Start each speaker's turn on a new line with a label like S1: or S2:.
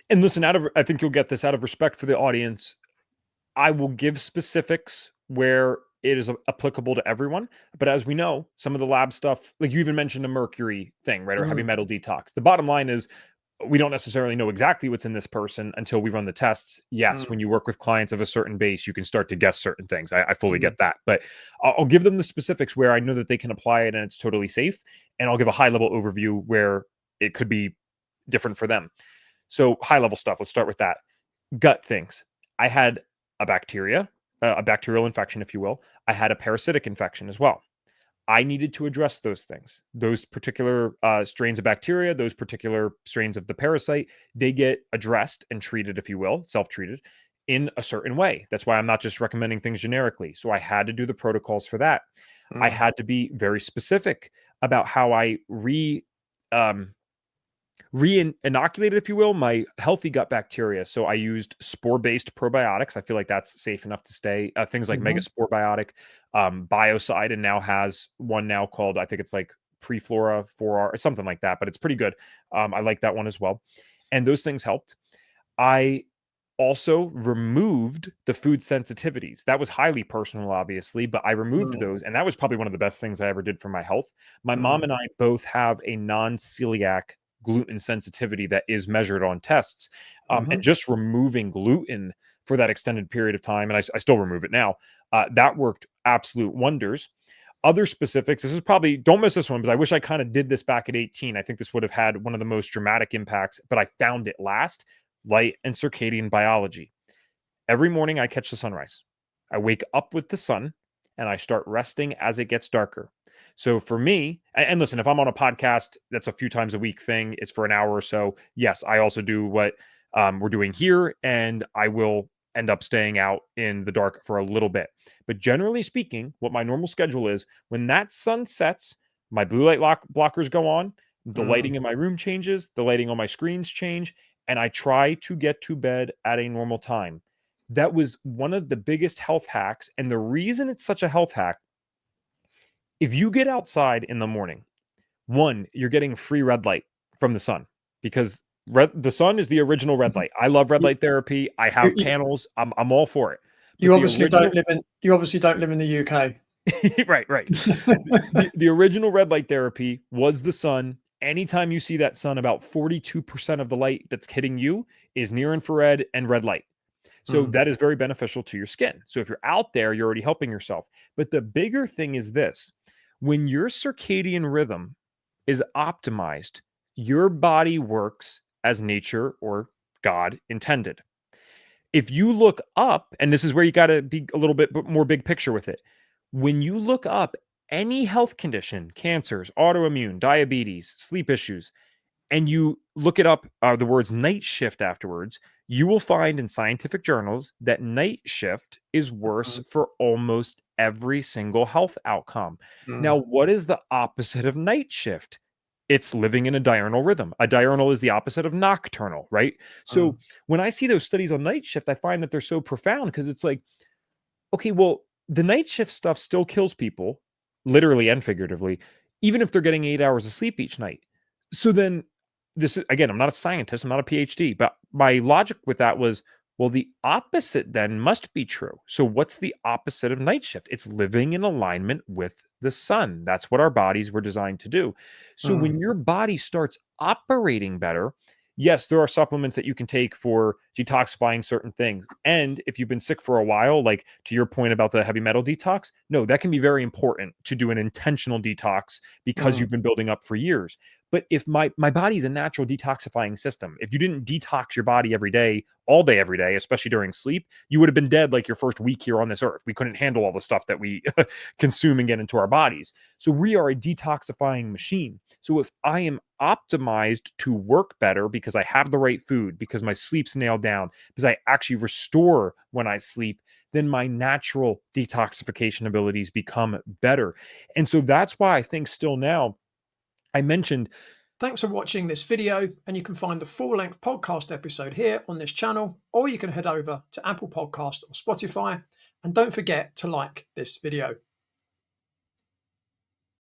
S1: And listen, I think you'll get this out of respect for the audience. I will give specifics where it is applicable to everyone. But as we know, some of the lab stuff, like you even mentioned a mercury thing, right? Or heavy metal detox. The bottom line is we don't necessarily know exactly what's in this person until we run the tests. Yes, when you work with clients of a certain base, you can start to guess certain things. I fully get that. But I'll give them the specifics where I know that they can apply it and it's totally safe. And I'll give a high level overview where it could be different for them. So high level stuff, let's start with that. Gut things. I had a bacterial infection, if you will. I had a parasitic infection as well. I needed to address those things. Those particular strains of bacteria, those particular strains of the parasite, they get addressed and treated, if you will, self-treated in a certain way. That's why I'm not just recommending things generically. So I had to do the protocols for that. I had to be very specific about how I re-inoculated, if you will, my healthy gut bacteria. So I used spore-based probiotics. I feel like that's safe enough to stay. Things like Megaspore Biotic, Biocide, and now has one now called, I think it's like Preflora 4R or something like that, but it's pretty good. I like that one as well. And those things helped. I also removed the food sensitivities. That was highly personal, obviously, but I removed those. And that was probably one of the best things I ever did for my health. My mom and I both have a non-celiac gluten sensitivity that is measured on tests. And just removing gluten for that extended period of time, and I still remove it now, that worked absolute wonders. Other specifics, this is probably, don't miss this one, because I wish I kind of did this back at 18. I think this would have had one of the most dramatic impacts, but I found it last. Light and circadian biology. Every morning I catch the sunrise. I wake up with the sun and I start resting as it gets darker. So for me, and listen, if I'm on a podcast, that's a few times a week thing. It's for an hour or so. Yes, I also do what we're doing here, and I will end up staying out in the dark for a little bit. But generally speaking, what my normal schedule is, when that sun sets, my blue light blockers go on, the lighting in my room changes, the lighting on my screens change, and I try to get to bed at a normal time. That was one of the biggest health hacks. And the reason it's such a health hack, if you get outside in the morning, one, you're getting free red light from the sun, because the sun is the original red light. I love red light therapy. I have
S2: You,
S1: panels. I'm all for it. But
S2: you
S1: the
S2: obviously
S1: original,
S2: don't live in the UK.
S1: right. The original red light therapy was the sun. Anytime you see that sun, about 42% of the light that's hitting you is near infrared and red light. So that is very beneficial to your skin. So if you're out there, you're already helping yourself. But the bigger thing is this: when your circadian rhythm is optimized, your body works as nature or God intended. If you look up, and this is where you got to be a little bit more big picture with it, when you look up any health condition, cancers, autoimmune, diabetes, sleep issues, and you look it up, the words night shift afterwards, you will find in scientific journals that night shift is worse for almost every single health outcome. Now, what is the opposite of night shift? It's living in a diurnal rhythm. A diurnal is the opposite of nocturnal, right? So when I see those studies on night shift, I find that they're so profound, because it's like, okay, well, the night shift stuff still kills people, literally and figuratively, even if they're getting 8 hours of sleep each night. So then, this is, again, I'm not a scientist, I'm not a PhD, but my logic with that was, well, the opposite then must be true. So what's the opposite of night shift? It's living in alignment with the sun. That's what our bodies were designed to do. So when your body starts operating better, yes, there are supplements that you can take for detoxifying certain things. And if you've been sick for a while, like to your point about the heavy metal detox, no, that can be very important to do an intentional detox because you've been building up for years. But if my body's a natural detoxifying system, if you didn't detox your body every day, all day, every day, especially during sleep, you would have been dead like your first week here on this earth. We couldn't handle all the stuff that we consume and get into our bodies. So we are a detoxifying machine. So if I am optimized to work better because I have the right food, because my sleep's nailed down, because I actually restore when I sleep, then my natural detoxification abilities become better. And so that's why I think still now, I mentioned.
S2: Thanks for watching this video, and you can find the full-length podcast episode here on this channel, or you can head over to Apple Podcast or Spotify, and don't forget to like this video.